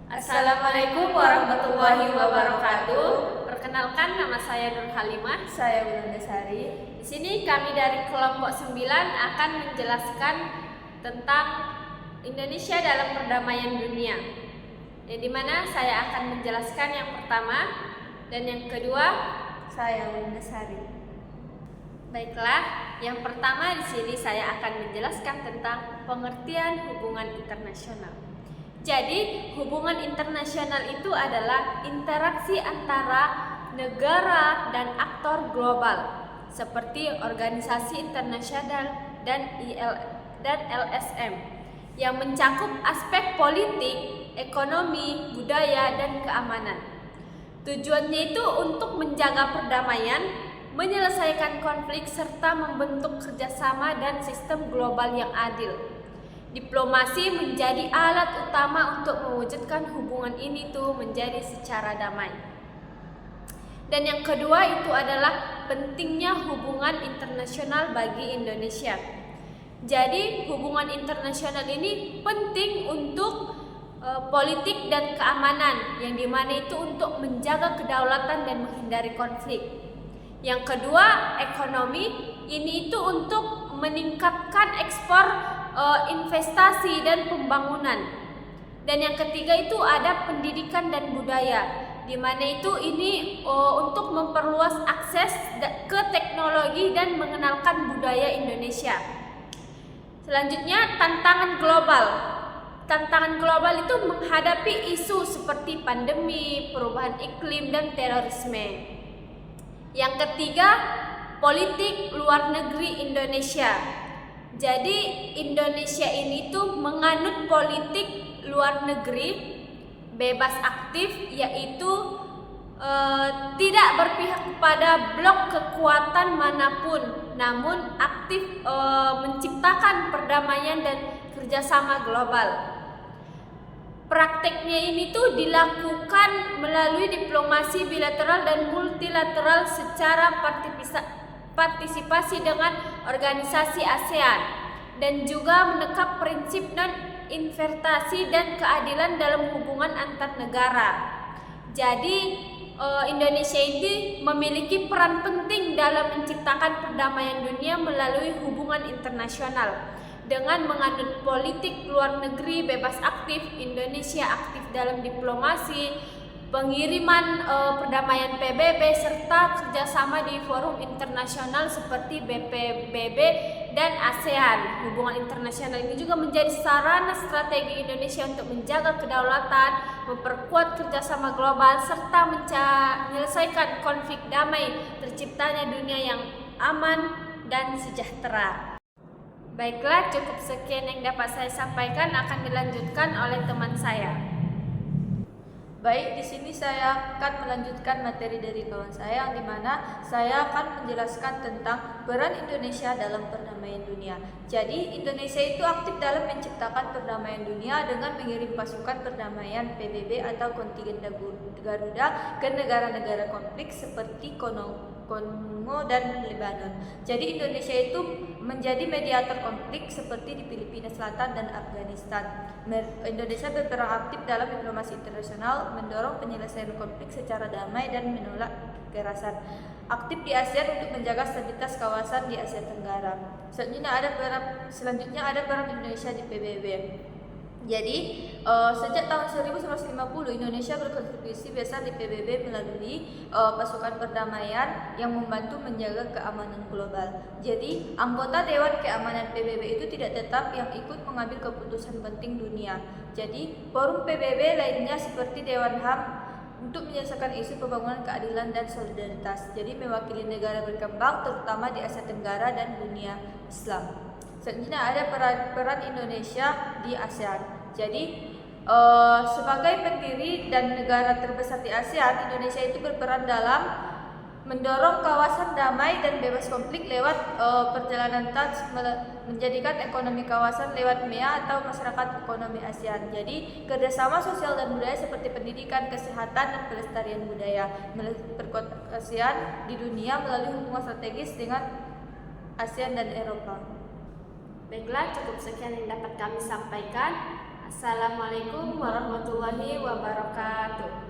Assalamualaikum warahmatullahi wabarakatuh. Perkenalkan, nama saya Nur Halimah. Saya Wulandasari. Di sini kami dari kelompok 9 akan menjelaskan tentang Indonesia dalam perdamaian dunia. Yang dimana saya akan menjelaskan yang pertama dan yang kedua Saya Wulandasari. Baiklah, yang pertama di sini saya akan menjelaskan tentang pengertian hubungan internasional. Jadi, hubungan internasional itu adalah interaksi antara negara dan aktor global seperti organisasi internasional dan LSM yang mencakup aspek politik, ekonomi, budaya, dan keamanan. Tujuannya itu untuk menjaga perdamaian, menyelesaikan konflik, serta membentuk kerjasama dan sistem global yang adil. Diplomasi menjadi alat utama untuk mewujudkan hubungan ini tuh menjadi secara damai. Dan yang kedua itu adalah pentingnya hubungan internasional bagi Indonesia. Jadi hubungan internasional ini penting untuk politik dan keamanan, yang dimana itu untuk menjaga kedaulatan dan menghindari konflik. Yang kedua, ekonomi ini itu untuk meningkatkan ekspor, investasi dan pembangunan. Dan yang ketiga itu ada pendidikan dan budaya, di mana itu ini untuk memperluas akses ke teknologi dan mengenalkan budaya Indonesia. Selanjutnya, tantangan global. Tantangan global itu menghadapi isu seperti pandemi, perubahan iklim, dan terorisme. Yang ketiga, politik luar negeri Indonesia. Jadi Indonesia ini tuh menganut politik luar negeri bebas aktif, yaitu tidak berpihak kepada blok kekuatan manapun, namun aktif menciptakan perdamaian dan kerjasama global. Prakteknya ini tuh dilakukan melalui diplomasi bilateral dan multilateral secara partisipasi dengan organisasi ASEAN, dan juga menekap prinsip non-investasi dan keadilan dalam hubungan antar negara. Jadi Indonesia ini memiliki peran penting dalam menciptakan perdamaian dunia melalui hubungan internasional. Dengan menganut politik luar negeri bebas aktif, Indonesia aktif dalam diplomasi, pengiriman perdamaian PBB, serta kerjasama di forum internasional seperti BPBB dan ASEAN. Hubungan internasional ini juga menjadi sarana strategi Indonesia untuk menjaga kedaulatan, memperkuat kerjasama global, serta menyelesaikan konflik damai, terciptanya dunia yang aman dan sejahtera. Baiklah, cukup sekian yang dapat saya sampaikan, akan dilanjutkan oleh teman saya. Baik, di sini saya akan melanjutkan materi dari kawan saya, yang dimana saya akan menjelaskan tentang peran Indonesia dalam perdamaian dunia. Jadi Indonesia itu aktif dalam menciptakan perdamaian dunia dengan mengirim pasukan perdamaian PBB atau kontingen Garuda ke negara-negara konflik seperti Kongo dan Lebanon. Jadi Indonesia itu menjadi mediator konflik seperti di Filipina Selatan dan Afghanistan. Indonesia berperan aktif dalam diplomasi internasional, mendorong penyelesaian konflik secara damai dan menolak kekerasan. Aktif di ASEAN untuk menjaga stabilitas kawasan di Asia Tenggara. Selanjutnya ada peran Indonesia di PBB. Jadi sejak tahun 1950 Indonesia berkontribusi besar di PBB melalui pasukan perdamaian yang membantu menjaga keamanan global. Jadi anggota Dewan Keamanan PBB itu tidak tetap yang ikut mengambil keputusan penting dunia. Jadi forum PBB lainnya seperti Dewan HAM untuk menyelesaikan isu pembangunan, keadilan, dan solidaritas. Jadi mewakili negara berkembang terutama di Asia Tenggara dan dunia Islam. Selanjutnya ada peran Indonesia di ASEAN. Jadi sebagai pendiri dan negara terbesar di ASEAN, Indonesia itu berperan dalam mendorong kawasan damai dan bebas konflik lewat perjalanan TANS, menjadikan ekonomi kawasan lewat MEA atau masyarakat ekonomi ASEAN. Jadi kerjasama sosial dan budaya seperti pendidikan, kesehatan, dan pelestarian budaya, memperkuat ASEAN di dunia melalui hubungan strategis dengan ASEAN dan Eropa. Baiklah, cukup sekian yang dapat kami sampaikan. Assalamualaikum warahmatullahi wabarakatuh.